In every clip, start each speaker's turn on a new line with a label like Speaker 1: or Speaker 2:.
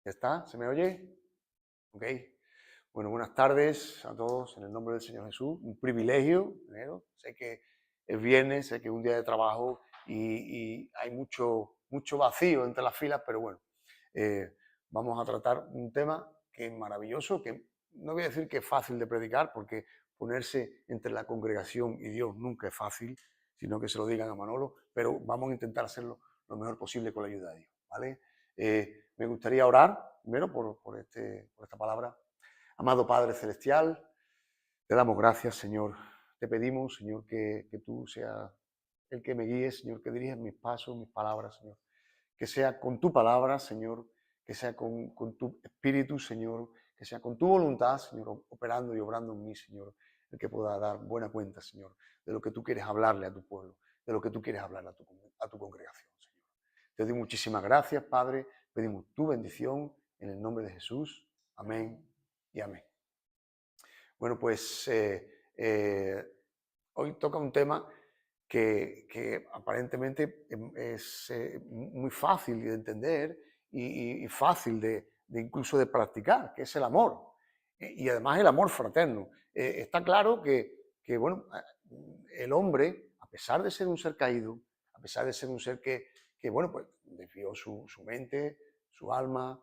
Speaker 1: ¿Ya está? ¿Se me oye? Ok. Bueno, buenas tardes a todos en el nombre del Señor Jesús. Un privilegio, primero. Sé que es viernes, sé que es un día de trabajo y hay mucho vacío entre las filas, pero bueno, eh, vamos a tratar un tema que es maravilloso, que no voy a decir que es fácil de predicar, porque ponerse entre la congregación y Dios nunca es fácil, sino que se lo digan a Manolo, pero vamos a intentar hacerlo lo mejor posible con la ayuda de Dios, ¿vale? Me gustaría orar primero por esta palabra. Amado Padre Celestial, te damos gracias, Señor. Te pedimos, Señor, que tú seas el que me guíe, Señor, que diriges mis pasos, mis palabras, Señor. Que sea con tu palabra, Señor, que sea con tu espíritu, Señor, que sea con tu voluntad, Señor, operando y obrando en mí, Señor, el que pueda dar buena cuenta, Señor, de lo que tú quieres hablarle a tu pueblo, de lo que tú quieres hablar a tu congregación, Señor. Te doy muchísimas gracias, Padre. Pedimos tu bendición en el nombre de Jesús. Amén y amén. Bueno, pues hoy toca un tema que aparentemente es muy fácil de entender y fácil de incluso de practicar, que es el amor. Y además el amor fraterno. Está claro bueno, el hombre, a pesar de ser un ser caído, a pesar de ser un ser que bueno, pues desvió su mente, su alma,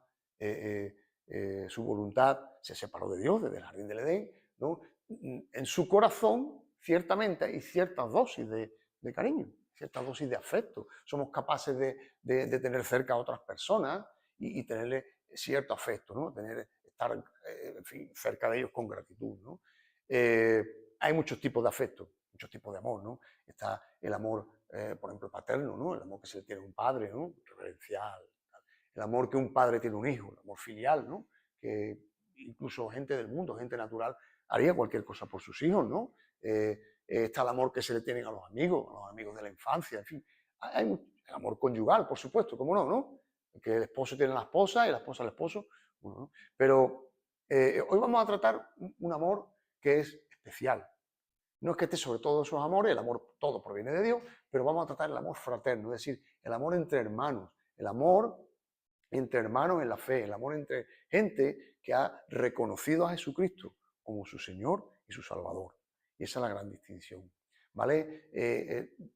Speaker 1: su voluntad, se separó de Dios desde el jardín del Edén, ¿no? En su corazón, ciertamente, hay ciertas dosis de cariño, ciertas dosis de afecto. Somos capaces de tener cerca a otras personas y tenerle cierto afecto, ¿no? Estar en fin, cerca de ellos con gratitud, ¿no? Hay muchos tipos de afecto, muchos tipos de amor, ¿no? Está el amor, por ejemplo, paterno, ¿no? El amor que se le tiene a un padre, ¿no? Reverencial. El amor que un padre tiene a un hijo, el amor filial, ¿no? Que incluso gente del mundo, gente natural, haría cualquier cosa por sus hijos, ¿no? Está el amor que se le tienen a los amigos de la infancia, en fin. Hay el amor conyugal, por supuesto, ¿cómo no? ¿No? Que el esposo tiene a la esposa y la esposa al esposo. Bueno, ¿no? Pero hoy vamos a tratar un amor que es especial. No es que esté sobre todos esos amores, el amor todo proviene de Dios, pero vamos a tratar el amor fraterno, es decir, el amor entre hermanos, el amor entre hermanos en la fe, el amor entre gente que ha reconocido a Jesucristo como su Señor y su Salvador. Y esa es la gran distinción. ¿Vale?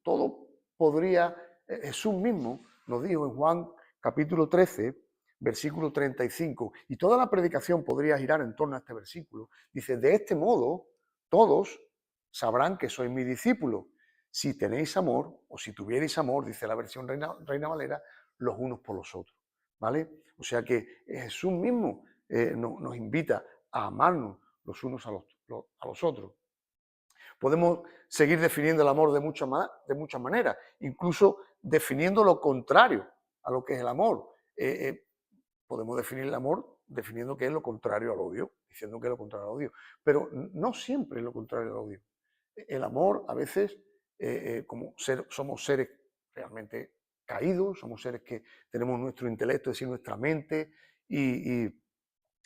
Speaker 1: Todo podría, Jesús mismo nos dijo en Juan capítulo 13, versículo 35, y toda la predicación podría girar en torno a este versículo. Dice, de este modo, todos sabrán que sois mis discípulos, si tenéis amor, o si tuvierais amor, dice la versión Reina Valera, los unos por los otros. ¿Vale? O sea que Jesús mismo nos invita a amarnos los unos a los otros. Podemos seguir definiendo el amor de muchas maneras, incluso definiendo lo contrario a lo que es el amor. Podemos definir el amor definiendo que es lo contrario al odio, diciendo que es lo contrario al odio, pero no siempre es lo contrario al odio. El amor a veces, somos seres realmente caídos, somos seres que tenemos nuestro intelecto, es decir, nuestra mente y,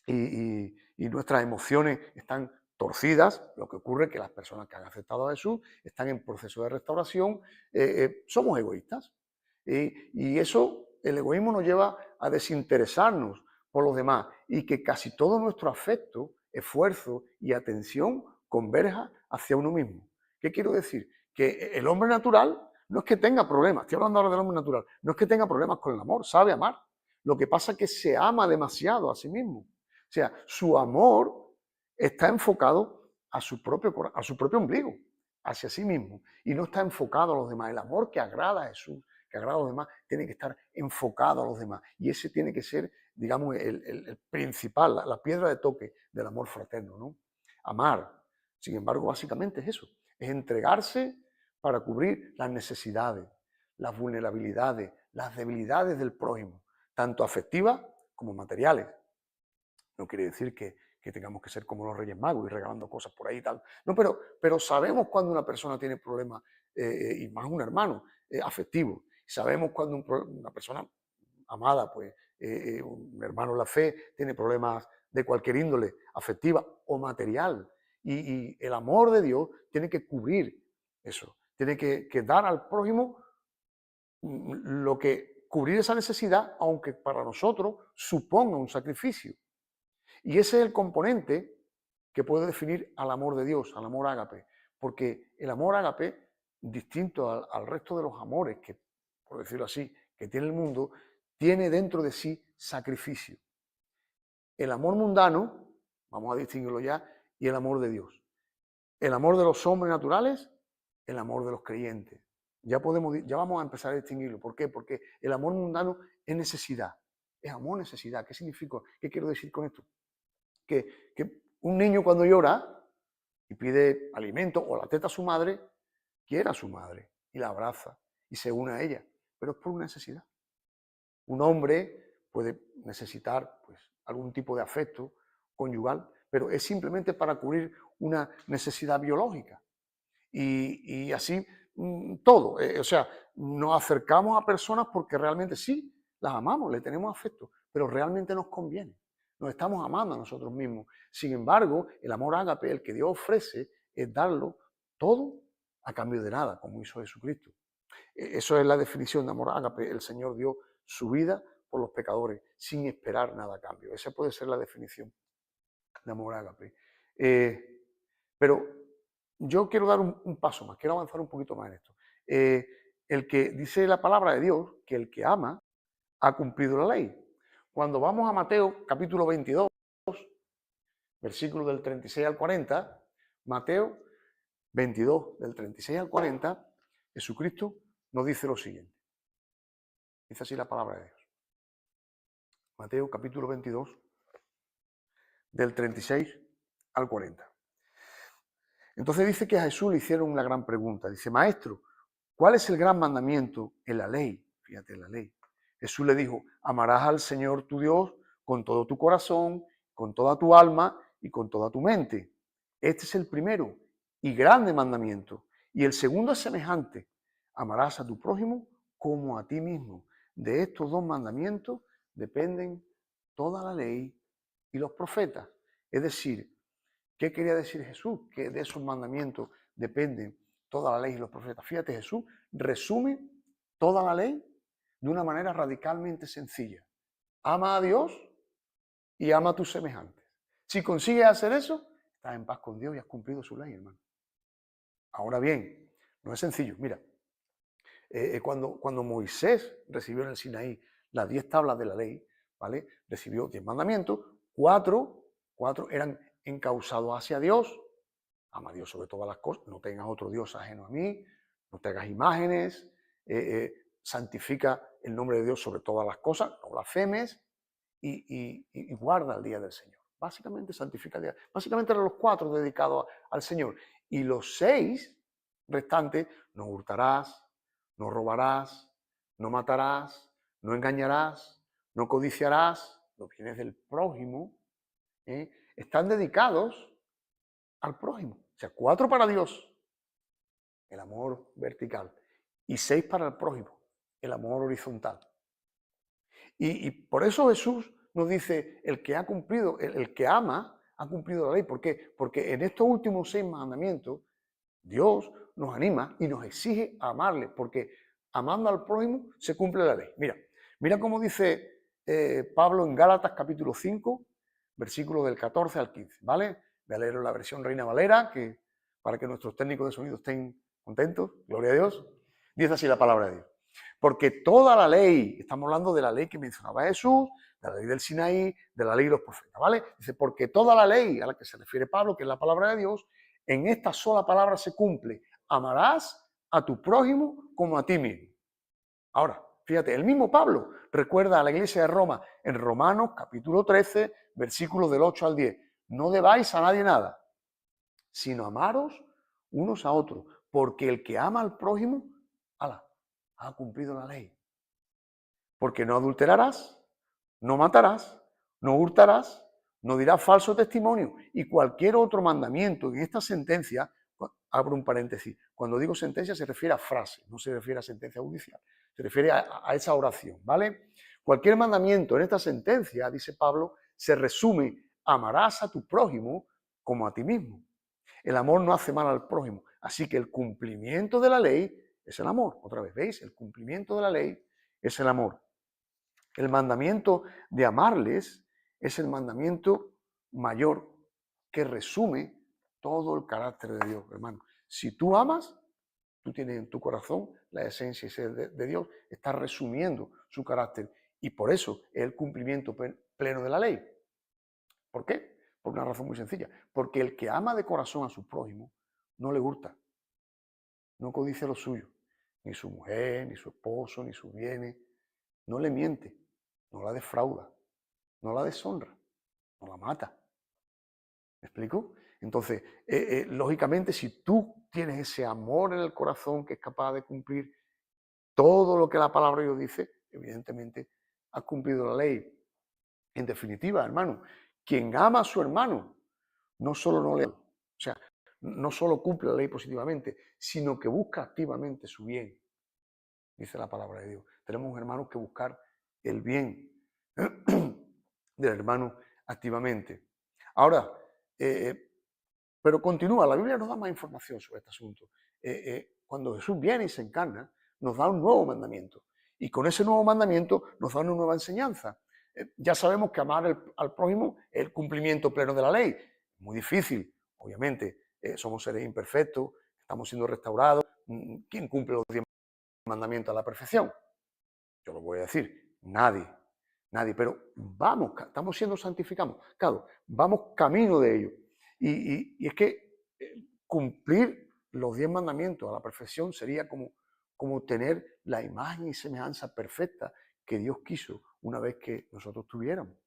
Speaker 1: y nuestras emociones están torcidas. Lo que ocurre es que las personas que han aceptado a Jesús están en proceso de restauración, somos egoístas. Y eso, el egoísmo nos lleva a desinteresarnos por los demás y que casi todo nuestro afecto, esfuerzo y atención converja hacia uno mismo. ¿Qué quiero decir? Que el hombre natural no es que tenga problemas, estoy hablando ahora del hombre natural, no es que tenga problemas con el amor, sabe amar. Lo que pasa es que se ama demasiado a sí mismo. O sea, su amor está enfocado a su propio ombligo, hacia sí mismo, y no está enfocado a los demás. El amor que agrada a Jesús, que agrada a los demás, tiene que estar enfocado a los demás. Y ese tiene que ser, digamos, el principal, la piedra de toque del amor fraterno, ¿no? Amar, sin embargo, básicamente es eso, es entregarse para cubrir las necesidades, las vulnerabilidades, las debilidades del prójimo, tanto afectivas como materiales. No quiere decir que tengamos que ser como los Reyes Magos y regalando cosas por ahí y tal. No, pero sabemos cuando una persona tiene problemas, y más un hermano, afectivo. Sabemos cuando una persona amada, pues un hermano en la fe, tiene problemas de cualquier índole, afectiva o material. Y el amor de Dios tiene que cubrir eso. Tiene que dar al prójimo lo que cubrir esa necesidad, aunque para nosotros suponga un sacrificio. Y ese es el componente que puede definir al amor de Dios, al amor ágape, porque el amor ágape, distinto al resto de los amores que, por decirlo así, que tiene el mundo, tiene dentro de sí sacrificio. El amor mundano, vamos a distinguirlo ya, y el amor de Dios. El amor de los hombres naturales, el amor de los creyentes. Ya vamos a empezar a distinguirlo. ¿Por qué? Porque el amor mundano es necesidad. Es amor, necesidad. ¿Qué significa? ¿Qué quiero decir con esto? Que un niño cuando llora y pide alimento o la teta a su madre, quiere a su madre y la abraza y se une a ella, pero es por una necesidad. Un hombre puede necesitar pues, algún tipo de afecto conyugal, pero es simplemente para cubrir una necesidad biológica. Y así todo. O sea, nos acercamos a personas porque realmente sí, las amamos, le tenemos afecto, pero realmente nos conviene. Nos estamos amando a nosotros mismos. Sin embargo, el amor ágape, el que Dios ofrece, es darlo todo a cambio de nada, como hizo Jesucristo. Eso es la definición de amor ágape. El Señor dio su vida por los pecadores sin esperar nada a cambio. Esa puede ser la definición de amor ágape. Pero yo quiero dar un paso más, quiero avanzar un poquito más en esto. El que dice la palabra de Dios, que el que ama ha cumplido la ley. Cuando vamos a Mateo capítulo 22, versículo del 36 al 40, Mateo 22, del 36 al 40, Jesucristo nos dice lo siguiente. Dice así la palabra de Dios. Mateo capítulo 22, del 36 al 40. Entonces dice que a Jesús le hicieron una gran pregunta. Dice, Maestro, ¿cuál es el gran mandamiento en la ley? Fíjate, en la ley. Jesús le dijo, amarás al Señor tu Dios con todo tu corazón, con toda tu alma y con toda tu mente. Este es el primero y grande mandamiento. Y el segundo es semejante. Amarás a tu prójimo como a ti mismo. De estos dos mandamientos dependen toda la ley y los profetas. Es decir, ¿qué quería decir Jesús? Que de esos mandamientos dependen toda la ley y los profetas. Fíjate, Jesús resume toda la ley de una manera radicalmente sencilla. Ama a Dios y ama a tus semejantes. Si consigues hacer eso, estás en paz con Dios y has cumplido su ley, hermano. Ahora bien, no es sencillo. Mira, cuando Moisés recibió en el Sinaí las 10 tablas de la ley, ¿vale? Recibió 10 mandamientos, cuatro eran encausados hacia Dios. Ama a Dios sobre todas las cosas, no tengas otro Dios ajeno a mí, no te hagas imágenes, santifica el nombre de Dios sobre todas las cosas, no blasfemes y guarda el día del Señor. Básicamente santifica el día. Básicamente eran los 4 dedicados al Señor. Y los 6 restantes, no hurtarás, no robarás, no matarás, no engañarás, no codiciarás, los bienes del prójimo, están dedicados al prójimo. O sea, 4 para Dios, el amor vertical, y 6 para el prójimo, el amor horizontal. Y por eso Jesús nos dice, el que ha cumplido, el que ama, ha cumplido la ley. ¿Por qué? Porque en estos últimos 6 mandamientos, Dios nos anima y nos exige amarle, porque amando al prójimo se cumple la ley. Mira cómo dice Pablo en Gálatas capítulo 5, versículos del 14 al 15, ¿vale? Voy a leer la versión Reina Valera, para que nuestros técnicos de sonido estén contentos, gloria a Dios. Dice así la palabra de Dios. Porque toda la ley, estamos hablando de la ley que mencionaba Jesús, de la ley del Sinaí, de la ley de los profetas, ¿vale? Dice, porque toda la ley a la que se refiere Pablo, que es la palabra de Dios, en esta sola palabra se cumple. Amarás a tu prójimo como a ti mismo. Ahora, fíjate, el mismo Pablo recuerda a la iglesia de Roma en Romanos capítulo 13, versículos del 8 al 10. No debáis a nadie nada, sino amaros unos a otros, porque el que ama al prójimo, ha cumplido la ley. Porque no adulterarás, no matarás, no hurtarás, no dirás falso testimonio y cualquier otro mandamiento en esta sentencia, abro un paréntesis, cuando digo sentencia se refiere a frase, no se refiere a sentencia judicial, se refiere a esa oración, ¿vale? Cualquier mandamiento en esta sentencia, dice Pablo, se resume, amarás a tu prójimo como a ti mismo. El amor no hace mal al prójimo, así que el cumplimiento de la ley es el amor. Otra vez, ¿veis? El cumplimiento de la ley es el amor. El mandamiento de amarles es el mandamiento mayor que resume todo el carácter de Dios, hermano. Si tú amas, tú tienes en tu corazón la esencia y ser de Dios, estás resumiendo su carácter y por eso es el cumplimiento pleno de la ley. ¿Por qué? Por una razón muy sencilla. Porque el que ama de corazón a su prójimo no le hurta, no codicia lo suyo, ni su mujer, ni su esposo, ni sus bienes, no le miente, no la defrauda, no la deshonra, no la mata. ¿Me explico? Entonces, lógicamente, si tú tienes ese amor en el corazón que es capaz de cumplir todo lo que la palabra de Dios dice, evidentemente has cumplido la ley. En definitiva, hermano, quien ama a su hermano, no solo no le, o sea, no solo cumple la ley positivamente, sino que busca activamente su bien, dice la palabra de Dios. Tenemos hermanos que buscar el bien del hermano activamente. Ahora, pero continúa, la Biblia nos da más información sobre este asunto. Cuando Jesús viene y se encarna, nos da un nuevo mandamiento. Y con ese nuevo mandamiento nos da una nueva enseñanza. Ya sabemos que amar al prójimo es el cumplimiento pleno de la ley. Muy difícil, obviamente. Somos seres imperfectos, estamos siendo restaurados. ¿Quién cumple los 10 mandamientos a la perfección? Yo lo voy a decir, nadie. Nadie, pero vamos, estamos siendo santificados. Claro, vamos camino de ello. Y es que cumplir los 10 mandamientos a la perfección sería como tener la imagen y semejanza perfecta que Dios quiso una vez que nosotros tuviéramos.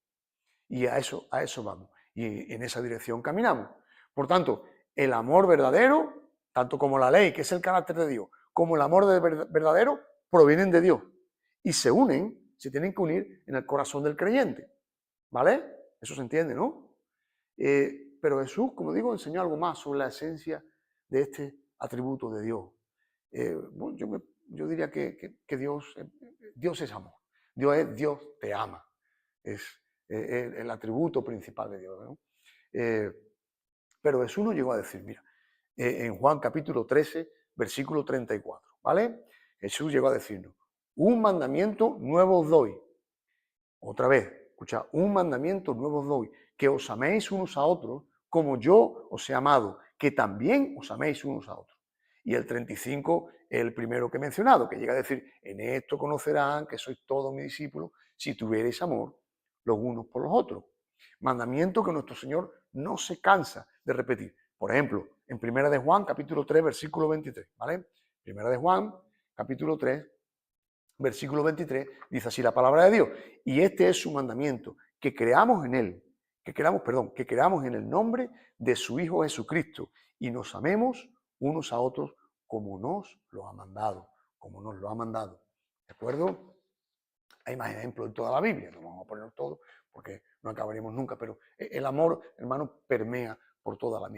Speaker 1: Y a eso vamos. Y en esa dirección caminamos. Por tanto, el amor verdadero, tanto como la ley, que es el carácter de Dios, como el amor verdadero, provienen de Dios. Y se unen, se tienen que unir en el corazón del creyente. ¿Vale? Eso se entiende, ¿no? Pero Jesús, como digo, enseñó algo más sobre la esencia de este atributo de Dios. Bueno, yo diría que Dios es amor. Dios te ama. Es el atributo principal de Dios, ¿no? Pero Jesús nos llegó a decir, mira, en Juan capítulo 13, versículo 34, ¿vale? Jesús llegó a decirnos, un mandamiento nuevo os doy. Otra vez, escucha, un mandamiento nuevo os doy, que os améis unos a otros como yo os he amado, que también os améis unos a otros. Y el 35 es el primero que he mencionado, que llega a decir, en esto conocerán que sois todos mis discípulos, si tuviereis amor los unos por los otros. Mandamiento que nuestro Señor no se cansa de repetir. Por ejemplo, en Primera de Juan, capítulo 3, versículo 23, ¿vale? Primera de Juan, capítulo 3, versículo 23, dice así la palabra de Dios. Y este es su mandamiento, que creamos en Él, que creamos en el nombre de su Hijo Jesucristo y nos amemos unos a otros como nos lo ha mandado, como nos lo ha mandado. ¿De acuerdo? Hay más ejemplos en toda la Biblia, no vamos a poner todo porque no acabaremos nunca, pero el amor, hermano, permea por toda la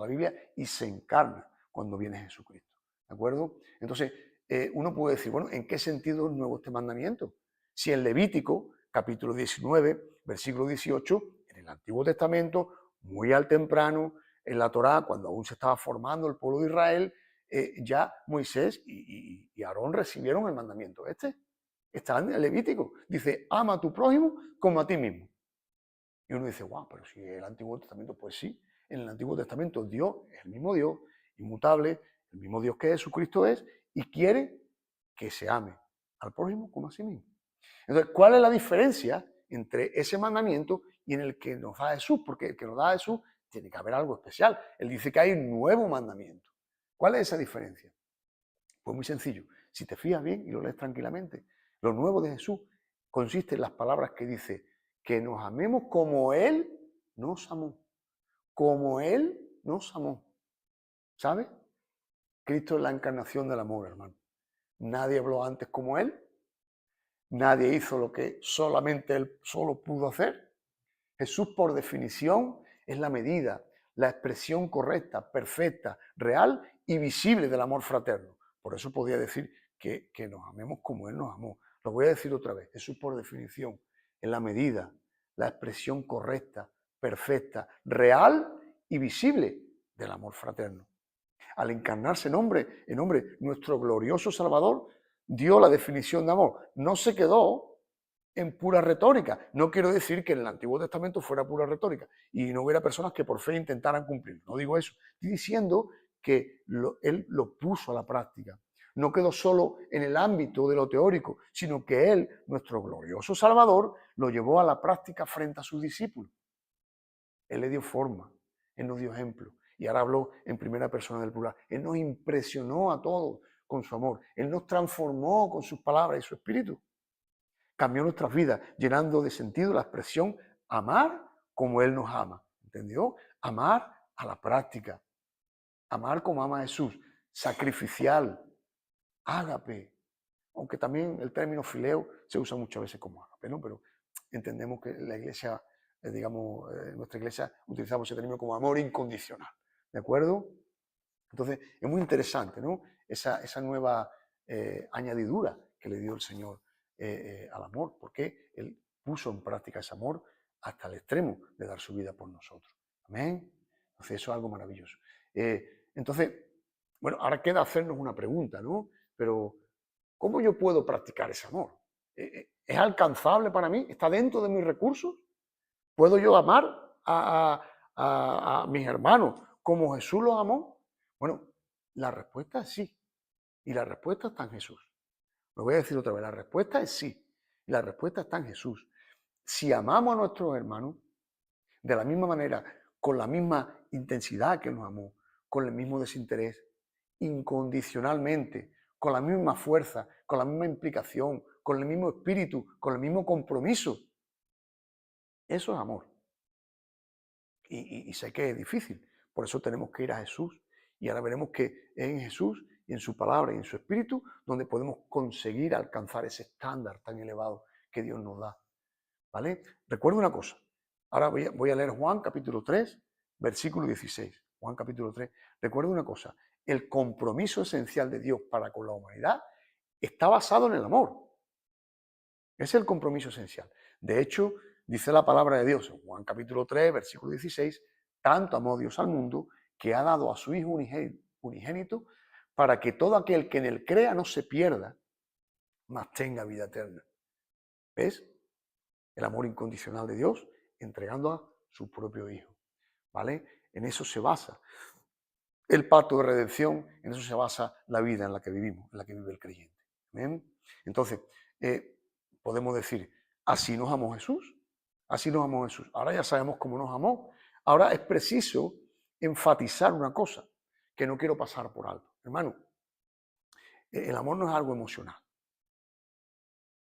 Speaker 1: Biblia y se encarna cuando viene Jesucristo. ¿De acuerdo? Entonces, uno puede decir, bueno, ¿en qué sentido es nuevo este mandamiento? Si en Levítico, capítulo 19, versículo 18, en el Antiguo Testamento, muy al temprano, en la Torá, cuando aún se estaba formando el pueblo de Israel, ya Moisés y Aarón recibieron el mandamiento este. Está en el Levítico. Dice, ama a tu prójimo como a ti mismo. Y uno dice, wow, pero si el Antiguo Testamento, pues sí, en el Antiguo Testamento Dios es el mismo Dios, inmutable, el mismo Dios que Jesucristo es, y quiere que se ame al prójimo como a sí mismo. Entonces, ¿cuál es la diferencia entre ese mandamiento y en el que nos da Jesús? Porque el que nos da Jesús tiene que haber algo especial. Él dice que hay un nuevo mandamiento. ¿Cuál es esa diferencia? Pues muy sencillo. Si te fías bien y lo lees tranquilamente, lo nuevo de Jesús consiste en las palabras que dice que nos amemos como Él nos amó. Como Él nos amó. ¿Sabes? Cristo es la encarnación del amor, hermano. Nadie habló antes como Él. Nadie hizo lo que solamente Él solo pudo hacer. Jesús, por definición, es la medida, la expresión correcta, perfecta, real y visible del amor fraterno. Por eso podía decir que nos amemos como Él nos amó. Lo voy a decir otra vez. Jesús, por definición, es la medida, la expresión correcta, perfecta, real y visible del amor fraterno. Al encarnarse en hombre, nuestro glorioso Salvador dio la definición de amor. No se quedó en pura retórica. No quiero decir que en el Antiguo Testamento fuera pura retórica y no hubiera personas que por fe intentaran cumplirlo. No digo eso. Estoy diciendo que él lo puso a la práctica. No quedó solo en el ámbito de lo teórico, sino que él, nuestro glorioso Salvador, lo llevó a la práctica frente a sus discípulos. Él le dio forma, él nos dio ejemplo. Y ahora hablo en primera persona del plural. Él nos impresionó a todos con su amor. Él nos transformó con sus palabras y su espíritu. Cambió nuestras vidas, llenando de sentido la expresión amar como Él nos ama. ¿Entendió? Amar a la práctica. Amar como ama Jesús. Sacrificial. Ágape. Aunque también el término fileo se usa muchas veces como ágape, ¿no? Pero entendemos que la iglesia, digamos, nuestra iglesia utilizamos ese término como amor incondicional. ¿De acuerdo? Entonces, es muy interesante, ¿no? Esa nueva añadidura que le dio el Señor al amor, porque Él puso en práctica ese amor hasta el extremo de dar su vida por nosotros. Amén. Entonces, eso es algo maravilloso. Entonces, bueno, ahora queda hacernos una pregunta, ¿no? Pero, ¿cómo yo puedo practicar ese amor? ¿Es alcanzable para mí? ¿Está dentro de mis recursos? ¿Puedo yo amar a mis hermanos como Jesús los amó? Bueno, la respuesta es sí. Y la respuesta está en Jesús. Lo voy a decir otra vez. La respuesta es sí. Y la respuesta está en Jesús. Si amamos a nuestros hermanos de la misma manera, con la misma intensidad que nos amó, con el mismo desinterés, incondicionalmente, con la misma fuerza, con la misma implicación, con el mismo espíritu, con el mismo compromiso, eso es amor. Y sé que es difícil, por eso tenemos que ir a Jesús. Y ahora veremos que es en Jesús y en su palabra y en su espíritu donde podemos conseguir alcanzar ese estándar tan elevado que Dios nos da. ¿Vale? Recuerda una cosa. Ahora voy a leer Juan capítulo 3, versículo 16. Juan capítulo 3. Recuerda una cosa. El compromiso esencial de Dios para con la humanidad está basado en el amor. Ese es el compromiso esencial. De hecho, dice la palabra de Dios en Juan capítulo 3, versículo 16, tanto amó Dios al mundo que ha dado a su Hijo unigénito para que todo aquel que en él crea no se pierda, mas tenga vida eterna. ¿Ves? El amor incondicional de Dios entregando a su propio Hijo. ¿Vale? En eso se basa el pacto de redención, en eso se basa la vida en la que vivimos, en la que vive el creyente. ¿Bien? Entonces, podemos decir, así nos amó Jesús, así nos amó Jesús. Ahora ya sabemos cómo nos amó. Ahora es preciso enfatizar una cosa que no quiero pasar por alto. Hermano, el amor no es algo emocional.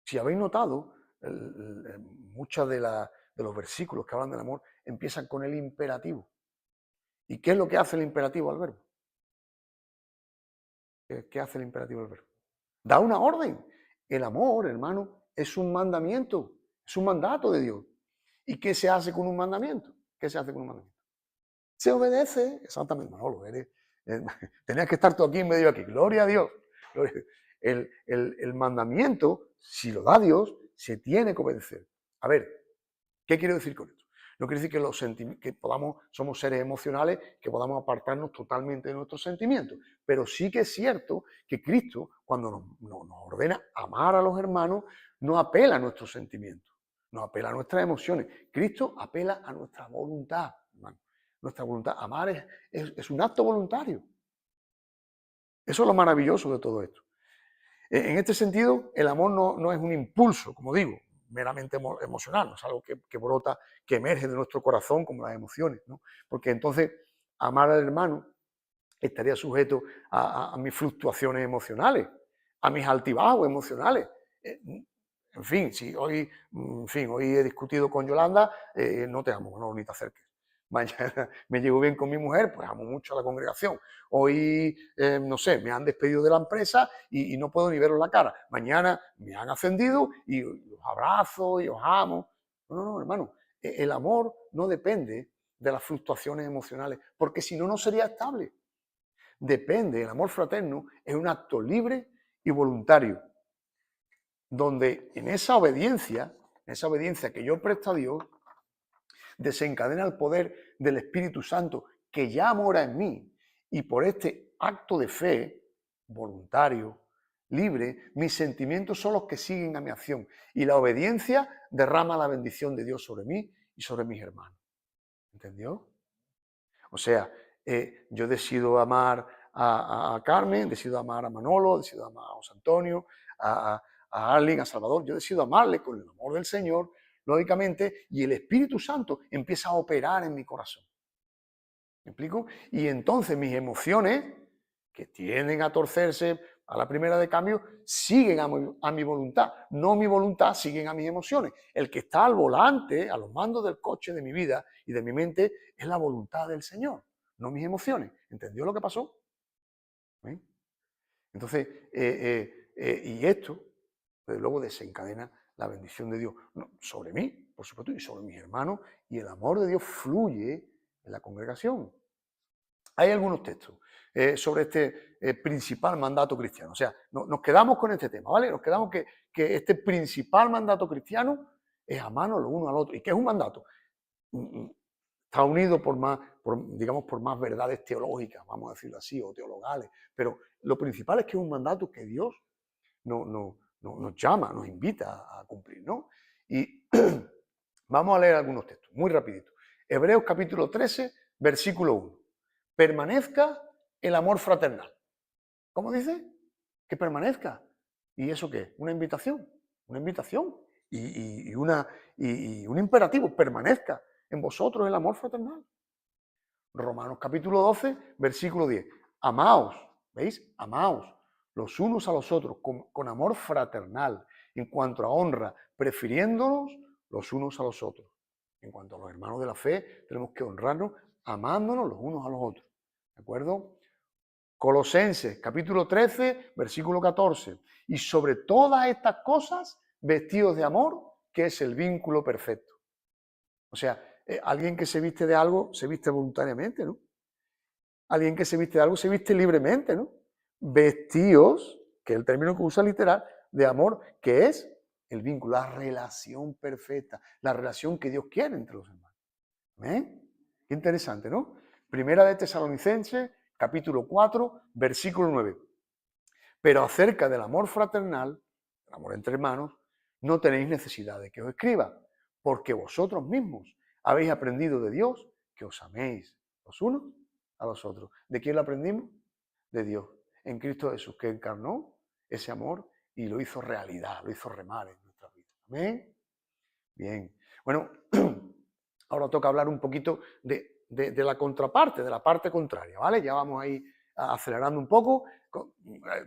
Speaker 1: Si habéis notado, muchos de los versículos que hablan del amor empiezan con el imperativo. ¿Y qué es lo que hace el imperativo al verbo? ¿Qué hace el imperativo al verbo? Da una orden. El amor, hermano, es un mandamiento, es un mandato de Dios. ¿Y qué se hace con un mandamiento? ¿Qué se hace con un mandamiento? Se obedece, exactamente, Manolo, tenías que estar tú aquí en medio de aquí, gloria a Dios. El mandamiento, si lo da Dios, se tiene que obedecer. A ver, ¿qué quiero decir con esto? No quiere decir que somos seres emocionales, que podamos apartarnos totalmente de nuestros sentimientos, pero sí que es cierto que Cristo, cuando nos ordena amar a los hermanos, no apela a nuestros sentimientos, no apela a nuestras emociones. Cristo apela a nuestra voluntad, hermano. Nuestra voluntad. Amar es un acto voluntario. Eso es lo maravilloso de todo esto. En este sentido, el amor no es un impulso, como digo, meramente emocional, no es algo que brota, que emerge de nuestro corazón como las emociones, ¿no? Porque entonces amar al hermano estaría sujeto a mis fluctuaciones emocionales, a mis altibajos emocionales. En fin, si hoy he discutido con Yolanda, no te amo, no, ni te acerques. Mañana me llevo bien con mi mujer, pues amo mucho a la congregación. Hoy, no sé, me han despedido de la empresa y no puedo ni veros la cara. Mañana me han ascendido y os abrazo y os amo. No, hermano, el amor no depende de las fluctuaciones emocionales, porque si no, no sería estable. Depende, el amor fraterno es un acto libre y voluntario, donde en esa obediencia que yo presto a Dios, desencadena el poder del Espíritu Santo que ya mora en mí, y por este acto de fe voluntario, libre, mis sentimientos son los que siguen a mi acción y la obediencia derrama la bendición de Dios sobre mí y sobre mis hermanos. ¿Entendió? O sea, yo decido amar a Carmen, decido amar a Manolo, decido amar a José Antonio, a Arlen, a Salvador. Yo decido amarle con el amor del Señor, lógicamente, y el Espíritu Santo empieza a operar en mi corazón. ¿Me explico? Y entonces mis emociones, que tienden a torcerse a la primera de cambio, siguen a mi voluntad. No mi voluntad, siguen a mis emociones. El que está al volante, a los mandos del coche de mi vida y de mi mente, es la voluntad del Señor, no mis emociones. ¿Entendió lo que pasó? ¿Eh? Entonces, y esto, desde luego, desencadena la bendición de Dios sobre mí, por supuesto, y sobre mis hermanos, y el amor de Dios fluye en la congregación. Hay algunos textos sobre este principal mandato cristiano. O sea, nos quedamos con este tema, ¿vale? Nos quedamos que este principal mandato cristiano es amarnos los unos al otro. ¿Y qué es un mandato? Está unido digamos, por más verdades teológicas, vamos a decirlo así, o teologales. Pero lo principal es que es un mandato que Dios nos llama, nos invita a cumplir, ¿no? Y vamos a leer algunos textos, muy rapidito. Hebreos capítulo 13, versículo 1. Permanezca el amor fraternal. ¿Cómo dice? Que permanezca. ¿Y eso qué? Una invitación. Una invitación. Y un imperativo. Permanezca en vosotros el amor fraternal. Romanos capítulo 12, versículo 10. Amaos, ¿veis? Amaos los unos a los otros con amor fraternal. En cuanto a honra, prefiriéndonos los unos a los otros. En cuanto a los hermanos de la fe, tenemos que honrarnos amándonos los unos a los otros. ¿De acuerdo? Colosenses, capítulo 13, versículo 14. Y sobre todas estas cosas, vestidos de amor, que es el vínculo perfecto. O sea, alguien que se viste de algo, se viste voluntariamente, ¿no? Alguien que se viste de algo, se viste libremente, ¿no? Vestidos, que es el término que usa literal, de amor, que es el vínculo, la relación perfecta, la relación que Dios quiere entre los hermanos. ¿Eh? Qué interesante, ¿no? Primera de Tesalonicenses, capítulo 4, versículo 9. Pero acerca del amor fraternal, el amor entre hermanos, no tenéis necesidad de que os escriba, porque vosotros mismos habéis aprendido de Dios que os améis los unos a los otros. ¿De quién lo aprendimos? De Dios, en Cristo Jesús, que encarnó ese amor y lo hizo realidad, lo hizo remar en nuestra vida. Amén. Bien. Bueno, ahora toca hablar un poquito de la contraparte, de la parte contraria, ¿vale? Ya vamos ahí acelerando un poco.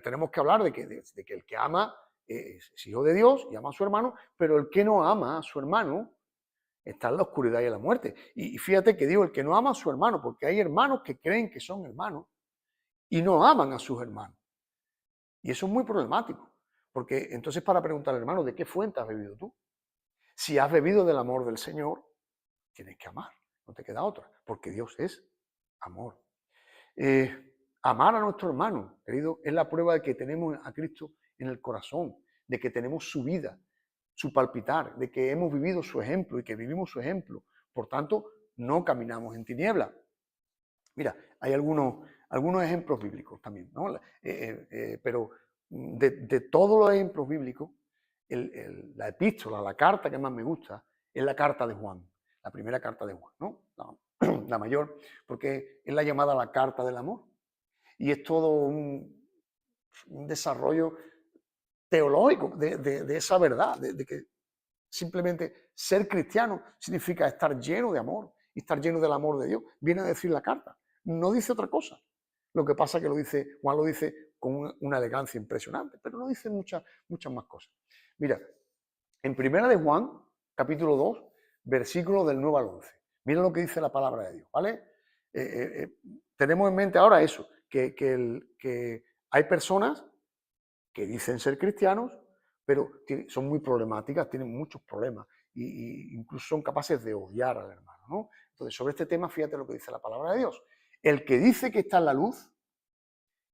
Speaker 1: Tenemos que hablar de que el que ama es hijo de Dios y ama a su hermano, pero el que no ama a su hermano está en la oscuridad y en la muerte. Y fíjate que digo el que no ama a su hermano, porque hay hermanos que creen que son hermanos y no aman a sus hermanos. Y eso es muy problemático, porque entonces para preguntar al hermano, ¿de qué fuente has bebido tú? Si has bebido del amor del Señor, tienes que amar, no te queda otra, porque Dios es amor. Amar a nuestro hermano, querido, es la prueba de que tenemos a Cristo en el corazón, de que tenemos su vida, su palpitar, de que hemos vivido su ejemplo y que vivimos su ejemplo. Por tanto, no caminamos en tinieblas. Mira, hay algunos ejemplos bíblicos también, ¿no? Pero de todos los ejemplos bíblicos, la epístola, la carta que más me gusta, es la carta de Juan, la primera carta de Juan, ¿no? La mayor, porque es la llamada la carta del amor. Y es todo un desarrollo teológico de esa verdad, de que simplemente ser cristiano significa estar lleno de amor y estar lleno del amor de Dios. Viene a decir la carta, no dice otra cosa. Lo que pasa es que Juan lo dice con una elegancia impresionante, pero no dice muchas más cosas. Mira, en primera de Juan, capítulo 2, versículo del 9 al 11. Mira lo que dice la palabra de Dios, ¿vale? Tenemos en mente ahora eso, que hay personas que dicen ser cristianos, pero son muy problemáticas, tienen muchos problemas e incluso son capaces de odiar al hermano, ¿no? Entonces, sobre este tema, fíjate lo que dice la palabra de Dios. El que dice que está en la luz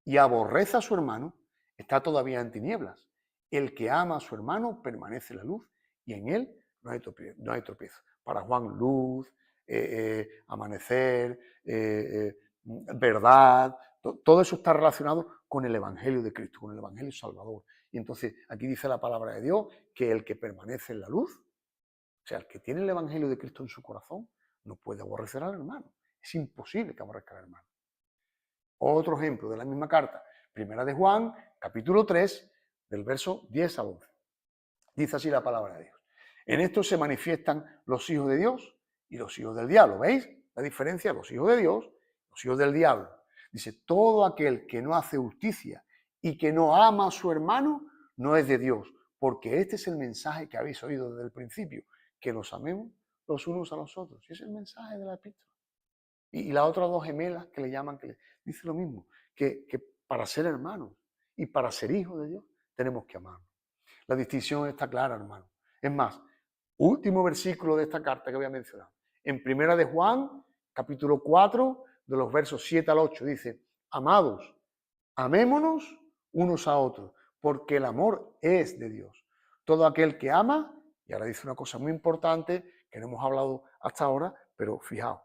Speaker 1: y aborrece a su hermano, está todavía en tinieblas. El que ama a su hermano permanece en la luz y en él no hay tropiezo. Para Juan, luz, amanecer, verdad, todo eso está relacionado con el Evangelio de Cristo, con el Evangelio Salvador. Y entonces aquí dice la palabra de Dios que el que permanece en la luz, o sea, el que tiene el Evangelio de Cristo en su corazón, no puede aborrecer al hermano. Es imposible que aborrezca al hermano. Otro ejemplo de la misma carta, primera de Juan, capítulo 3, del verso 10 al 11. Dice así la palabra de Dios. En esto se manifiestan los hijos de Dios y los hijos del diablo. ¿Veis la diferencia? Los hijos de Dios, los hijos del diablo. Dice, todo aquel que no hace justicia y que no ama a su hermano, no es de Dios, porque este es el mensaje que habéis oído desde el principio, que nos amemos los unos a los otros. Y ese es el mensaje de la epístola. Y las otras dos gemelas que le llaman, que le dice lo mismo, que para ser hermanos y para ser hijos de Dios tenemos que amarnos. La distinción está clara, hermano. Es más, último versículo de esta carta que voy a mencionar. En primera de Juan, capítulo 4, de los versos 7 al 8, dice, amados, amémonos unos a otros, porque el amor es de Dios. Todo aquel que ama, y ahora dice una cosa muy importante que no hemos hablado hasta ahora, pero fijaos,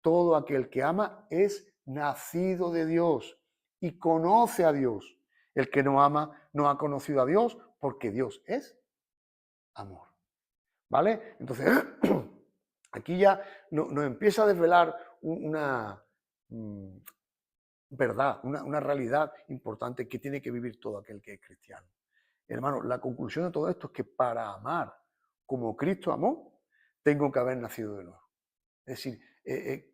Speaker 1: todo aquel que ama es nacido de Dios y conoce a Dios. El que no ama no ha conocido a Dios porque Dios es amor. ¿Vale? Entonces, aquí ya nos empieza a desvelar una verdad, una realidad importante que tiene que vivir todo aquel que es cristiano. Hermano, la conclusión de todo esto es que para amar como Cristo amó, tengo que haber nacido de nuevo. Es decir,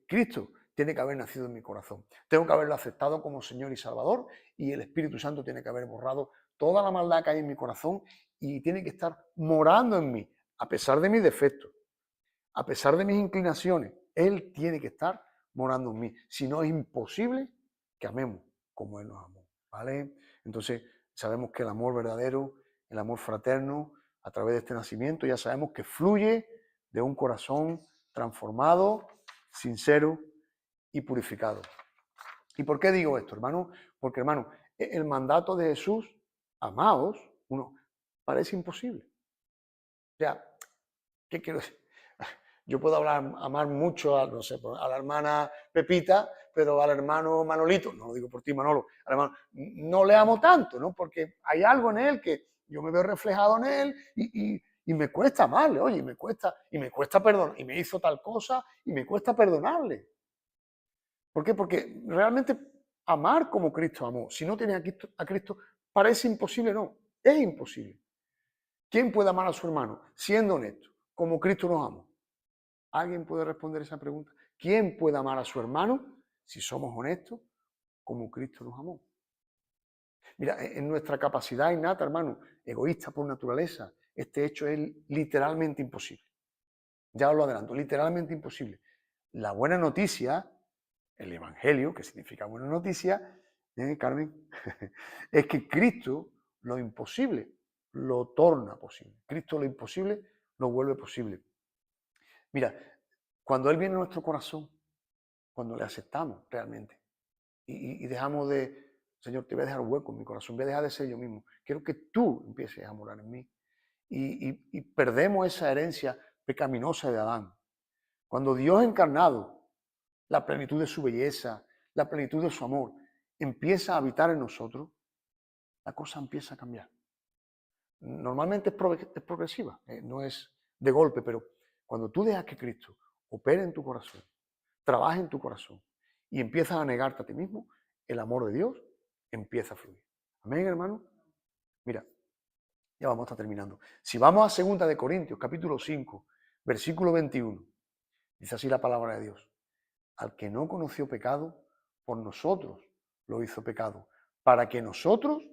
Speaker 1: Cristo tiene que haber nacido en mi corazón. Tengo que haberlo aceptado como Señor y Salvador y el Espíritu Santo tiene que haber borrado toda la maldad que hay en mi corazón y tiene que estar morando en mí, a pesar de mis defectos, a pesar de mis inclinaciones. Él tiene que estar morando en mí. Si no, es imposible que amemos como Él nos amó. ¿Vale? Entonces, sabemos que el amor verdadero, el amor fraterno, a través de este nacimiento, ya sabemos que fluye de un corazón transformado, sincero y purificado. ¿Y por qué digo esto, hermano? Porque, hermano, el mandato de Jesús, amados, uno, parece imposible. O sea, ¿qué quiero decir? Yo puedo amar mucho a, no sé, a la hermana Pepita, pero al hermano Manolito, no lo digo por ti, Manolo, al hermano, no le amo tanto, ¿no? Porque hay algo en él que yo me veo reflejado en él y me cuesta amarle, oye, y me cuesta perdonar, y me hizo tal cosa y me cuesta perdonarle. ¿Por qué? Porque realmente amar como Cristo amó, si no tienes a Cristo, parece imposible, no, es imposible. ¿Quién puede amar a su hermano siendo honesto, como Cristo nos amó? ¿Alguien puede responder esa pregunta? ¿Quién puede amar a su hermano, si somos honestos, como Cristo nos amó? Mira, en nuestra capacidad innata, hermano, egoísta por naturaleza, este hecho es literalmente imposible. Ya os lo adelanto, literalmente imposible. La buena noticia, el Evangelio, que significa buena noticia, Carmen, es que Cristo lo imposible lo torna posible. Cristo lo imposible lo vuelve posible. Mira, cuando Él viene a nuestro corazón, cuando le aceptamos realmente y dejamos de, Señor, te voy a dejar un hueco en mi corazón, voy a dejar de ser yo mismo, quiero que tú empieces a morar en mí. Y perdemos esa herencia pecaminosa de Adán. Cuando Dios encarnado, la plenitud de su belleza, la plenitud de su amor, empieza a habitar en nosotros, la cosa empieza a cambiar. Normalmente es progresiva, no es de golpe, pero cuando tú dejas que Cristo opere en tu corazón, trabaje en tu corazón y empiezas a negarte a ti mismo, el amor de Dios empieza a fluir. Amén, hermano. Mira, ya vamos a estar terminando. Si vamos a 2 de Corintios, capítulo 5, versículo 21, dice así la palabra de Dios. Al que no conoció pecado, por nosotros lo hizo pecado, para que nosotros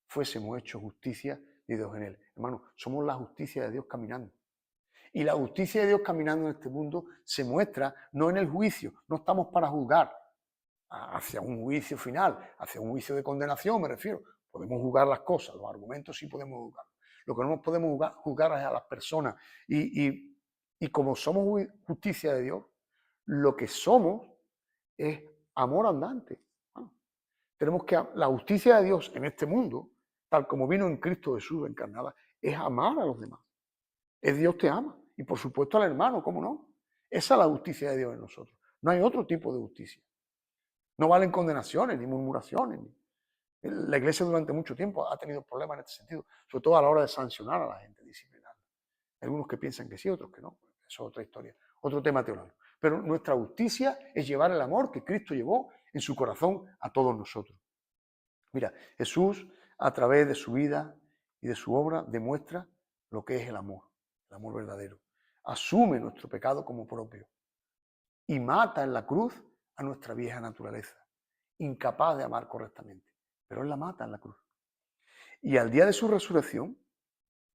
Speaker 1: fuésemos hechos justicia de Dios en él. Hermano, somos la justicia de Dios caminando. Y la justicia de Dios caminando en este mundo se muestra no en el juicio, no estamos para juzgar hacia un juicio final, hacia un juicio de condenación, me refiero. Podemos juzgar las cosas, los argumentos sí podemos juzgar. Lo que no podemos juzgar es a las personas. Y como somos justicia de Dios, lo que somos es amor andante. Tenemos que, la justicia de Dios en este mundo, tal como vino en Cristo Jesús encarnada, es amar a los demás. Es Dios te ama. Y por supuesto al hermano, ¿cómo no? Esa es la justicia de Dios en nosotros. No hay otro tipo de justicia. No valen condenaciones, ni murmuraciones. La Iglesia durante mucho tiempo ha tenido problemas en este sentido, sobre todo a la hora de sancionar a la gente, disciplinar. Hay algunos que piensan que sí, otros que no. Eso es otra historia, otro tema teológico. Pero nuestra justicia es llevar el amor que Cristo llevó en su corazón a todos nosotros. Mira, Jesús, a través de su vida y de su obra, demuestra lo que es el amor verdadero. Asume nuestro pecado como propio y mata en la cruz a nuestra vieja naturaleza, incapaz de amar correctamente. Pero Él la mata en la cruz. Y al día de su resurrección,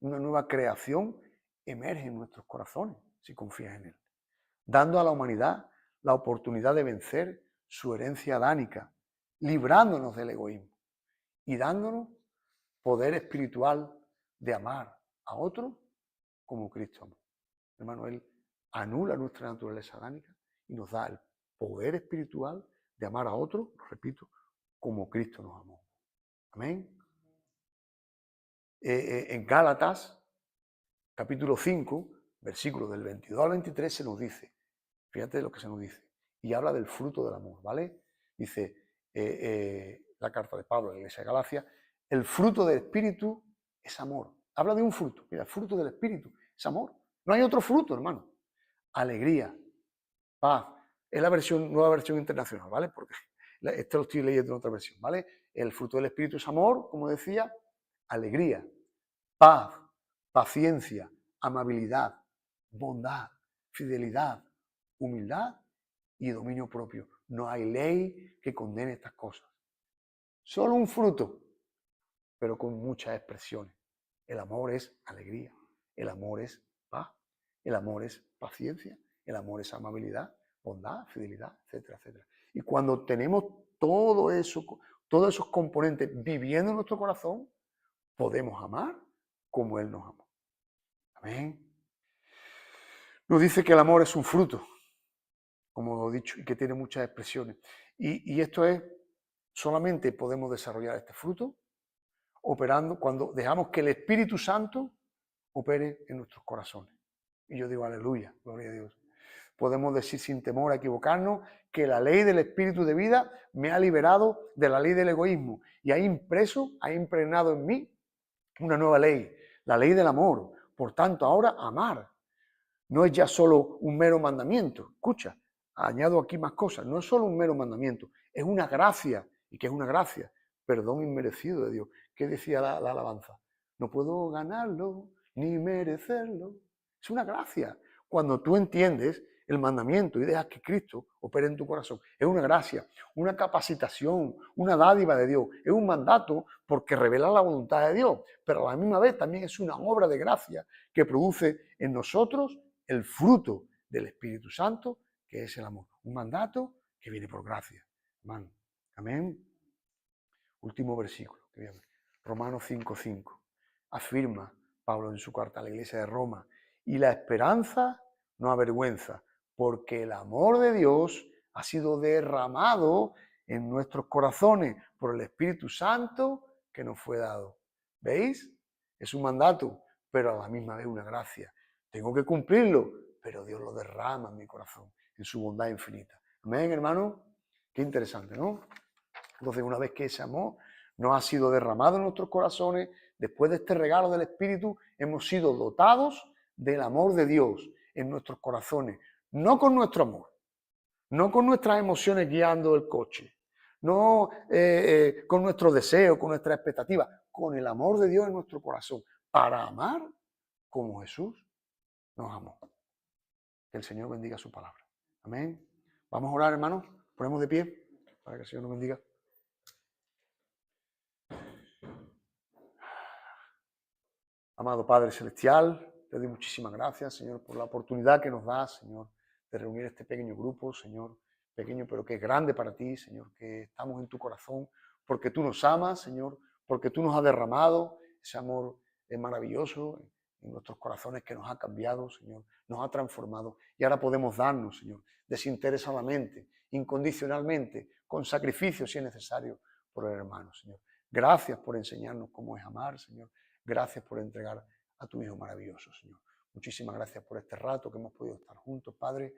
Speaker 1: una nueva creación emerge en nuestros corazones, si confías en Él, dando a la humanidad la oportunidad de vencer su herencia adánica, librándonos del egoísmo y dándonos poder espiritual de amar a otro como Cristo amó. Hermano, Él anula nuestra naturaleza adánica y nos da el poder espiritual de amar a otro, repito, como Cristo nos amó. Amén. En Gálatas, capítulo 5, versículos del 22 al 23, se nos dice, fíjate lo que se nos dice, y habla del fruto del amor, ¿vale? Dice la carta de Pablo a la iglesia de Galacia, el fruto del Espíritu es amor. Habla de un fruto, mira, el fruto del Espíritu es amor. No hay otro fruto, hermano. Alegría, paz. Es la nueva versión internacional, ¿vale? Porque esto lo estoy leyendo en otra versión, ¿vale? El fruto del Espíritu es amor, como decía, alegría, paz, paciencia, amabilidad, bondad, fidelidad, humildad y dominio propio. No hay ley que condene estas cosas. Solo un fruto, pero con muchas expresiones. El amor es alegría, el amor es paz, el amor es paciencia, el amor es amabilidad, bondad, fidelidad, etcétera, etcétera. Y cuando tenemos todo eso, todos esos componentes viviendo en nuestro corazón, podemos amar como Él nos amó. Amén. Nos dice que el amor es un fruto, como he dicho, y que tiene muchas expresiones. Y esto es, solamente podemos desarrollar este fruto operando cuando dejamos que el Espíritu Santo opere en nuestros corazones. Y yo digo, aleluya, gloria a Dios. Podemos decir sin temor a equivocarnos que la ley del Espíritu de vida me ha liberado de la ley del egoísmo y ha impregnado en mí una nueva ley, la ley del amor. Por tanto, ahora amar no es ya solo un mero mandamiento. Escucha, añado aquí más cosas. No es solo un mero mandamiento, es una gracia. ¿Y qué es una gracia? Perdón inmerecido de Dios. ¿Qué decía la alabanza? No puedo ganarlo ni merecerlo. Es una gracia. Cuando tú entiendes el mandamiento y dejas que Cristo opere en tu corazón, es una gracia, una capacitación, una dádiva de Dios. Es un mandato porque revela la voluntad de Dios, pero a la misma vez también es una obra de gracia que produce en nosotros el fruto del Espíritu Santo, que es el amor. Un mandato que viene por gracia. Hermano. Amén. Último versículo. Romanos 5:5. Afirma Pablo en su carta a la iglesia de Roma. Y la esperanza no avergüenza, porque el amor de Dios ha sido derramado en nuestros corazones por el Espíritu Santo que nos fue dado. ¿Veis? Es un mandato, pero a la misma vez una gracia. Tengo que cumplirlo, pero Dios lo derrama en mi corazón, en su bondad infinita. Amén, hermano. Qué interesante, ¿no? Entonces, una vez que ese amor nos ha sido derramado en nuestros corazones, después de este regalo del Espíritu, hemos sido dotados del amor de Dios en nuestros corazones. No con nuestro amor, no con nuestras emociones guiando el coche, no con nuestro deseo, con nuestra expectativa, con el amor de Dios en nuestro corazón, para amar como Jesús nos amó. Que el Señor bendiga su palabra. Amén. Vamos a orar, hermanos. Ponemos de pie para que el Señor nos bendiga. Amado Padre Celestial, te doy muchísimas gracias, Señor, por la oportunidad que nos das, Señor, de reunir este pequeño grupo, Señor, pequeño pero que es grande para ti, Señor, que estamos en tu corazón, porque tú nos amas, Señor, porque tú nos has derramado ese amor maravilloso en nuestros corazones que nos ha cambiado, Señor, nos ha transformado y ahora podemos darnos, Señor, desinteresadamente, incondicionalmente, con sacrificio si es necesario por el hermano, Señor. Gracias por enseñarnos cómo es amar, Señor. Gracias por entregar a tu Hijo maravilloso, Señor. Muchísimas gracias por este rato que hemos podido estar juntos, Padre.